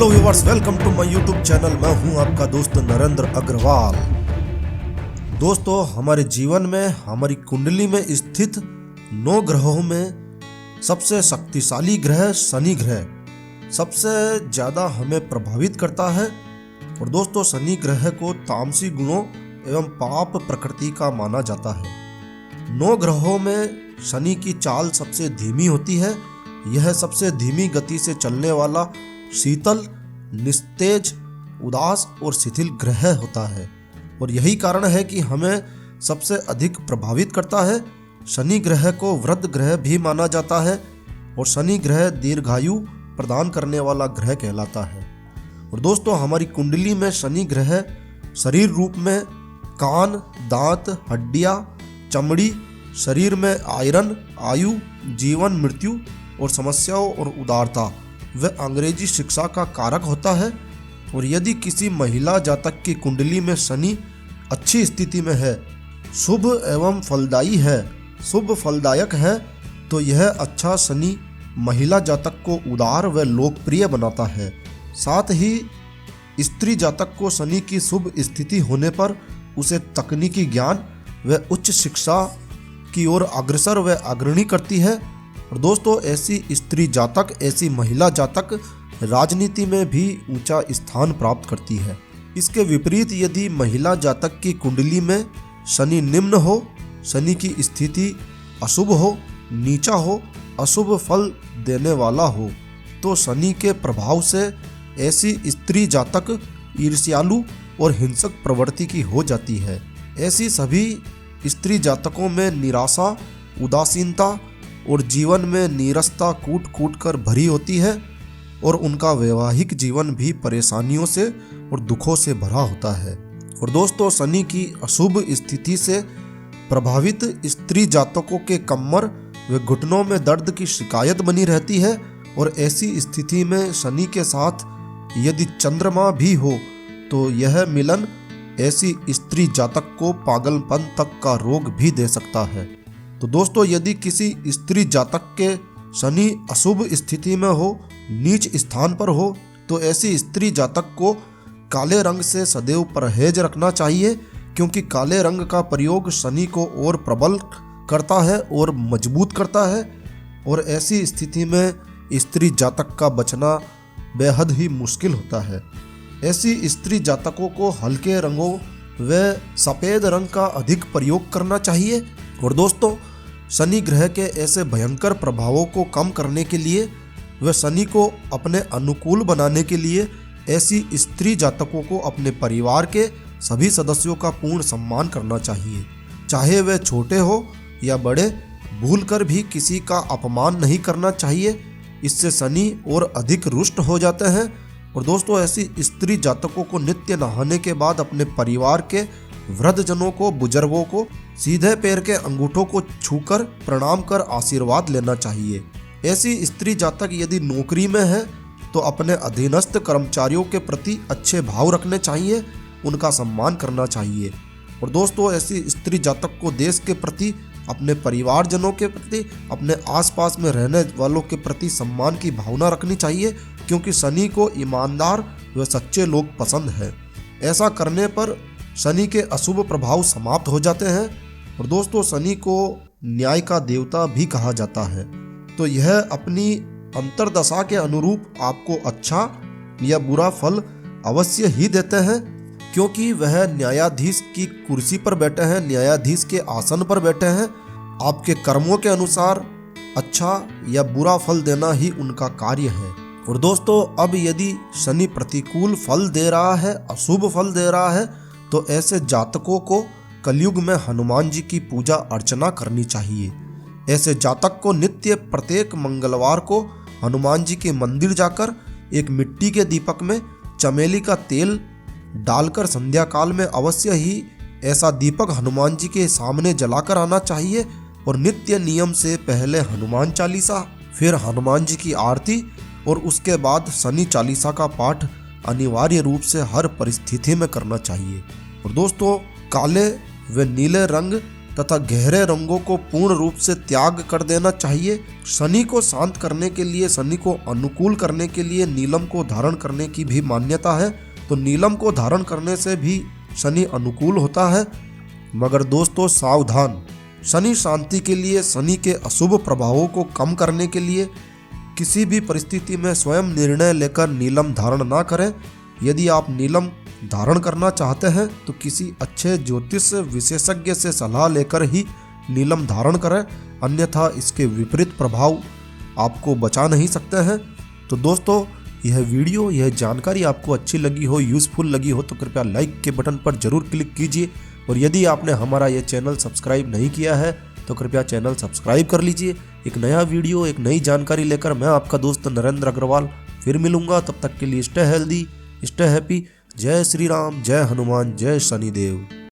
Hello viewers, welcome to my YouTube channel. मैं हूं आपका दोस्त नरेंद्र अग्रवाल। दोस्तों, हमारे जीवन में हमारी कुंडली में स्थित 9 ग्रहों में सबसे शक्तिशाली ग्रह शनि ग्रह सबसे ज़्यादा हमें प्रभावित करता है। और दोस्तों, शनि ग्रह को तामसी गुणों एवं पाप प्रकृति का माना जाता है। 9 ग्रहों में शनि की चाल सबसे धीमी होती है। यह सबसे धीमी गति से चलने वाला शीतल, निस्तेज, उदास और शिथिल ग्रह होता है और यही कारण है कि हमें सबसे अधिक प्रभावित करता है। शनि ग्रह को वृद्ध ग्रह भी माना जाता है और शनि ग्रह दीर्घायु प्रदान करने वाला ग्रह कहलाता है। और दोस्तों, हमारी कुंडली में शनि ग्रह शरीर रूप में कान, दांत, हड्डियां, चमड़ी, शरीर में आयरन, आयु, जीवन, मृत्यु और समस्याओं और उदारता व अंग्रेजी शिक्षा का कारक होता है। और यदि किसी महिला जातक की कुंडली में शनि अच्छी स्थिति में है, शुभ एवं फलदायी है, शुभ फलदायक है, तो यह अच्छा शनि महिला जातक को उदार व लोकप्रिय बनाता है। साथ ही स्त्री जातक को शनि की शुभ स्थिति होने पर उसे तकनीकी ज्ञान व उच्च शिक्षा की ओर अग्रसर व अग्रणी करती है। और दोस्तों, ऐसी स्त्री जातक, ऐसी महिला जातक राजनीति में भी ऊंचा स्थान प्राप्त करती है। इसके विपरीत यदि महिला जातक की कुंडली में शनि निम्न हो, शनि की स्थिति अशुभ हो, नीचा हो, अशुभ फल देने वाला हो, तो शनि के प्रभाव से ऐसी स्त्री जातक ईर्ष्यालु और हिंसक प्रवृत्ति की हो जाती है। ऐसी सभी स्त्री जातकों में निराशा, उदासीनता और जीवन में नीरसता कूट कूट कर भरी होती है और उनका वैवाहिक जीवन भी परेशानियों से और दुखों से भरा होता है। और दोस्तों, शनि की अशुभ स्थिति से प्रभावित स्त्री जातकों के कमर व घुटनों में दर्द की शिकायत बनी रहती है। और ऐसी स्थिति में शनि के साथ यदि चंद्रमा भी हो तो यह मिलन ऐसी स्त्री जातक को पागलपन तक का रोग भी दे सकता है। तो दोस्तों, यदि किसी स्त्री जातक के शनि अशुभ स्थिति में हो, नीच स्थान पर हो, तो ऐसी स्त्री जातक को काले रंग से सदैव परहेज रखना चाहिए, क्योंकि काले रंग का प्रयोग शनि को और प्रबल करता है और मजबूत करता है। और ऐसी स्थिति में स्त्री जातक का बचना बेहद ही मुश्किल होता है। ऐसी स्त्री जातकों को हल्के रंगों व सफ़ेद रंग का अधिक प्रयोग करना चाहिए। और दोस्तों, शनि ग्रह के ऐसे भयंकर प्रभावों को कम करने के लिए व शनि को अपने अनुकूल बनाने के लिए ऐसी स्त्री जातकों को अपने परिवार के सभी सदस्यों का पूर्ण सम्मान करना चाहिए। चाहे वे छोटे हो या बड़े, भूलकर भी किसी का अपमान नहीं करना चाहिए। इससे शनि और अधिक रुष्ट हो जाते हैं। और दोस्तों, ऐसी स्त्री जातकों को नित्य नहाने के बाद अपने परिवार के वृद्धजनों को, बुजुर्गों को सीधे पैर के अंगूठों को छूकर प्रणाम कर आशीर्वाद लेना चाहिए। ऐसी स्त्री जातक यदि नौकरी में है तो अपने अधीनस्थ कर्मचारियों के प्रति अच्छे भाव रखने चाहिए, उनका सम्मान करना चाहिए। और दोस्तों, ऐसी स्त्री जातक को देश के प्रति, अपने परिवारजनों के प्रति, अपने आसपास में रहने वालों के प्रति सम्मान की भावना रखनी चाहिए, क्योंकि शनि को ईमानदार व सच्चे लोग पसंद है। ऐसा करने पर शनि के अशुभ प्रभाव समाप्त हो जाते हैं। और दोस्तों, शनि को न्याय का देवता भी कहा जाता है। तो यह अपनी अंतर्दशा के अनुरूप आपको अच्छा या बुरा फल अवश्य ही देते हैं, क्योंकि वह न्यायाधीश की कुर्सी पर बैठे हैं, न्यायाधीश के आसन पर बैठे हैं। आपके कर्मों के अनुसार अच्छा या बुरा फल देना ही उनका कार्य है। और दोस्तों, अब यदि शनि प्रतिकूल फल दे रहा है, अशुभ फल दे रहा है, तो ऐसे जातकों को कलयुग में हनुमान जी की पूजा अर्चना करनी चाहिए। ऐसे जातक को नित्य प्रत्येक मंगलवार को हनुमान जी के मंदिर जाकर एक मिट्टी के दीपक में चमेली का तेल डालकर संध्या काल में अवश्य ही ऐसा दीपक हनुमान जी के सामने जलाकर आना चाहिए। और नित्य नियम से पहले हनुमान चालीसा, फिर हनुमान जी की आरती और उसके बाद शनि चालीसा का पाठ अनिवार्य रूप से हर परिस्थिति में करना चाहिए। और दोस्तों, काले व नीले रंग तथा गहरे रंगों को पूर्ण रूप से त्याग कर देना चाहिए। शनि को शांत करने के लिए, शनि को अनुकूल करने के लिए नीलम को धारण करने की भी मान्यता है। तो नीलम को धारण करने से भी शनि अनुकूल होता है। मगर दोस्तों सावधान, शनि शांति के लिए, शनि के अशुभ प्रभावों को कम करने के लिए किसी भी परिस्थिति में स्वयं निर्णय लेकर नीलम धारण ना करें। यदि आप नीलम धारण करना चाहते हैं तो किसी अच्छे ज्योतिष विशेषज्ञ से सलाह लेकर ही नीलम धारण करें, अन्यथा इसके विपरीत प्रभाव आपको बचा नहीं सकते हैं। तो दोस्तों यह वीडियो, यह जानकारी आपको अच्छी लगी हो, यूज़फुल लगी हो तो कृपया लाइक के बटन पर जरूर क्लिक कीजिए। और यदि आपने हमारा यह चैनल सब्सक्राइब नहीं किया है तो कृपया चैनल सब्सक्राइब कर लीजिए। एक नया वीडियो, एक नई जानकारी लेकर मैं आपका दोस्त नरेंद्र अग्रवाल फिर मिलूंगा। तब तक के लिए स्टे हेल्दी, स्टे हैप्पी। जय श्री राम, जय हनुमान, जय शनिदेव।